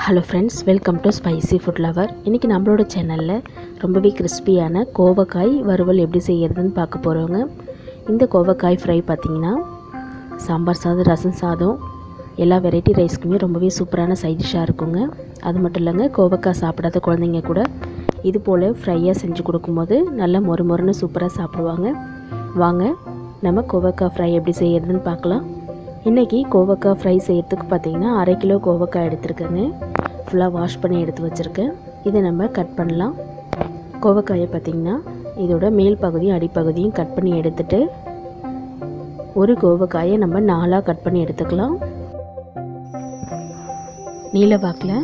Hello friends, welcome to spicy food lower. இன்றைக்கி நம்மளோட சேனலில் ரொம்பவே கிறிஸ்பியான கோவக்காய் வறுவல் எப்படி செய்கிறதுன்னு பார்க்க போகிறோங்க. இந்த கோவக்காய் ஃப்ரை பார்த்திங்கன்னா சாம்பார் சாதம், ரசம் சாதம், எல்லா வெரைட்டி ரைஸ்க்குமே ரொம்பவே சூப்பரான சைட் டிஷ்ஷாக இருக்குங்க. அது மட்டும் இல்லைங்க, கோவக்காய் சாப்பிடாத குழந்தைங்க கூட இது போல் ஃப்ரையாக செஞ்சு கொடுக்கும்போது நல்லா மொறுன்னு சூப்பராக சாப்பிடுவாங்க. வாங்க நம்ம கோவக்காய் ஃப்ரை எப்படி செய்கிறதுன்னு பார்க்கலாம். இன்றைக்கி கோவக்காய் ஃப்ரை செய்கிறதுக்கு பார்த்திங்கன்னா 1/2 கிலோ கோவக்காய் எடுத்துருக்கேங்க. ஃபுல்லாக வாஷ் பண்ணி எடுத்து வச்சுருக்கேன். இதை நம்ம கட் பண்ணலாம். கோவக்காயை பார்த்திங்கன்னா இதோட மேல் பகுதியும் அடிப்பகுதியும் கட் பண்ணி எடுத்துகிட்டு ஒரு கோவக்காயை நம்ம 4ஆக கட் பண்ணி எடுத்துக்கலாம். நீல வாக்கில்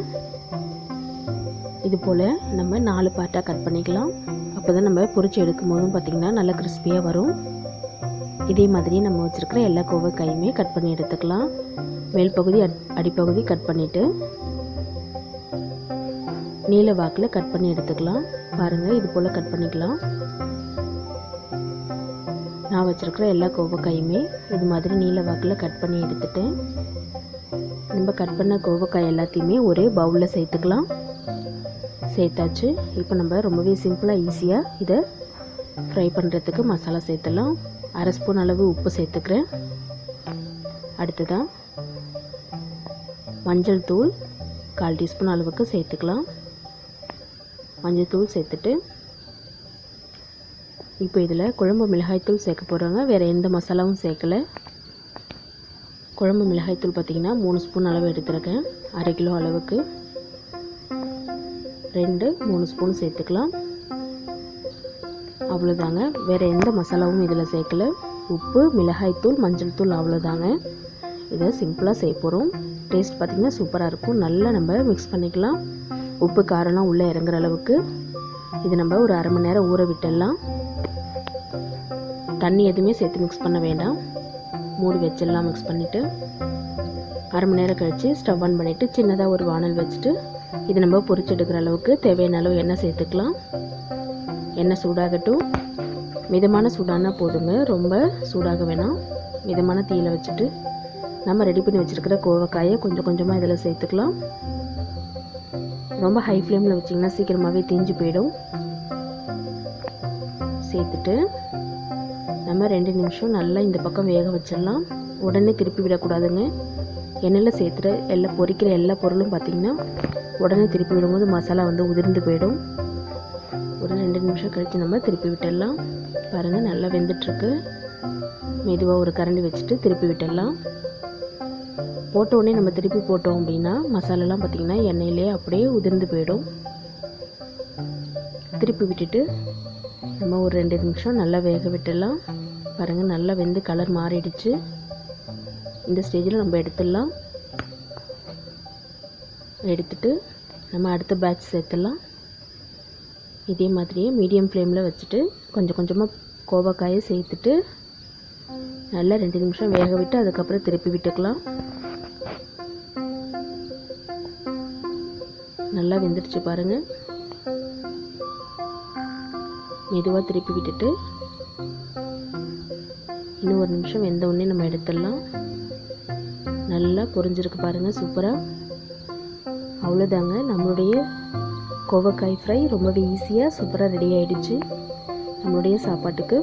இது போல் நம்ம 4 பார்ட்டாக கட் பண்ணிக்கலாம். அப்போ தான் நம்ம பொரிச்சு எடுக்கும் போதும் பார்த்திங்கன்னா நல்லா கிறிஸ்பியாக வரும். இதே மாதிரி நம்ம வச்சுருக்கிற எல்லா கோவக்காயுமே கட் பண்ணி எடுத்துக்கலாம். மேல் பகுதி அடிப்பகுதி கட் பண்ணிவிட்டு நீல வாக்கில் கட் பண்ணி எடுத்துக்கலாம். பாருங்கள், இது போல் கட் பண்ணிக்கலாம். நான் வச்சுருக்கிற எல்லா கோவக்காயுமே இது மாதிரி நீல வாக்கில் கட் பண்ணி எடுத்துட்டேன். நம்ம கட் பண்ண கோவக்காய் எல்லாத்தையுமே ஒரே பவுலில் சேர்த்துக்கலாம். சேர்த்தாச்சு. இப்போ நம்ம ரொம்பவே சிம்பிளாக ஈஸியாக இதை ஃப்ரை பண்ணுறதுக்கு மசாலா சேர்த்துலாம். 1/2 ஸ்பூன் அளவு உப்பு சேர்த்துக்கிறேன். அடுத்ததாக மஞ்சள் தூள் 1/4 டீஸ்பூன் அளவுக்கு சேர்த்துக்கலாம். மஞ்சள் தூள் சேர்த்துட்டு இப்போ இதில் குழம்பு மிளகாய்த்தூள் சேர்க்க போகிறோங்க. வேறு எந்த மசாலாவும் சேர்க்கலை. குழம்பு மிளகாய்த்தூள் பார்த்திங்கன்னா 3 ஸ்பூன் அளவு எடுத்துருக்கேன். 1/2 கிலோ அளவுக்கு 2-3 ஸ்பூன் சேர்த்துக்கலாம். அவ்வளோதாங்க. வேறு எந்த மசாலாவும் இதில் சேர்க்கல. உப்பு, மிளகாய்த்தூள், மஞ்சள் தூள், அவ்வளோதாங்க. இதை சிம்பிளாக செய்ய போகிறோம். டேஸ்ட் பார்த்திங்கன்னா சூப்பராக இருக்கும். நல்லா நம்ம மிக்ஸ் பண்ணிக்கலாம். உப்பு காரம்லாம் உள்ளே இறங்குற அளவுக்கு இது நம்ம ஒரு 1/2 மணி நேரம் ஊற விட்டுடலாம். தண்ணி எதுவுமே சேர்த்து மிக்ஸ் பண்ண வேண்டாம். மூடி வச்சிடலாம். மிக்ஸ் பண்ணிவிட்டு 1/2 மணி நேரம் கழித்து ஸ்டவ் ஆன் பண்ணிவிட்டு சின்னதாக ஒரு வானல் வச்சுட்டு இது நம்ம பொரிச்சு எடுக்கிற அளவுக்கு தேவையான அளவு எண்ணெய் சேர்த்துக்கலாம். எண்ணெய் சூடாகட்டும். மிதமான சூடானா போதுங்க, ரொம்ப சூடாக வேணாம். மிதமான தீயில் வச்சுட்டு நம்ம ரெடி பண்ணி வச்சுருக்கிற கோவக்காயை கொஞ்சம் கொஞ்சமாக இதில் சேர்த்துக்கலாம். ரொம்ப ஹை ஃப்ளேமில் வச்சிங்கன்னா சீக்கிரமாகவே தீஞ்சு போயிடும். சேர்த்துட்டு நம்ம 2 நிமிஷம் நல்லா இந்த பக்கம் வேக வச்சிடலாம். உடனே திருப்பி விடக்கூடாதுங்க. எண்ணெயில் சேர்த்துற பொரிக்கிற எல்லா பொருளும் பார்த்திங்கன்னா உடனே திருப்பி விடும்போது மசாலா உதிர்ந்து போயிடும். ஒரு 2 நிமிஷம் கழித்து நம்ம திருப்பி விட்டுடலாம். பாருங்கள், நல்லா வெந்துட்டுருக்கு. மெதுவாக ஒரு கரண்டி வச்சுட்டு திருப்பி விட்டுடலாம். போட்ட உடனே நம்ம திருப்பி போட்டோம் அப்படின்னா மசாலாலாம் பார்த்திங்கன்னா எண்ணெயிலே அப்படியே உதிர்ந்து போயிடும். திருப்பி விட்டுட்டு நம்ம ஒரு 2 நிமிஷம் நல்லா வேக விட்டுடலாம். பாருங்கள், நல்லா வெந்து கலர் மாறிடுச்சு. இந்த ஸ்டேஜில் நம்ம எடுத்துடலாம். எடுத்துட்டு நம்ம அடுத்த பேட்ச் சேர்த்துடலாம். இதே மாதிரியே மீடியம் ஃப்ளேமில் வச்சுட்டு கொஞ்சம் கொஞ்சமாக கோவக்காயை சேர்த்துட்டு நல்லா 2 நிமிஷம் வேக விட்டு அதுக்கப்புறம் திருப்பி விட்டுக்கலாம். நல்லா வெந்துடுச்சு பாருங்கள். மெதுவாக திருப்பி விட்டுட்டு இன்னும் 1 நிமிஷம் வெந்த உடனே நம்ம எடுத்துடலாம். நல்லா பொரிஞ்சிருக்கு பாருங்கள், சூப்பராக. அவ்வளோதாங்க, நம்மளுடைய கோவக்காய் ஃப்ரை ரொம்பவே ஈஸியாக சூப்பராக ரெடி ஆகிடுச்சு நம்மளுடைய சாப்பாட்டுக்கு.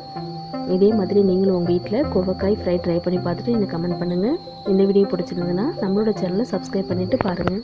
இதே மாதிரி நீங்களும் உங்கள் வீட்டில் கோவக்காய் ஃப்ரை ட்ரை பண்ணி பார்த்துட்டு எனக்கு கமெண்ட் பண்ணுங்கள். இந்த வீடியோ பிடிச்சிருந்ததுன்னா நம்மளோட சேனலை சப்ஸ்கிரைப் பண்ணிவிட்டு பாருங்கள்.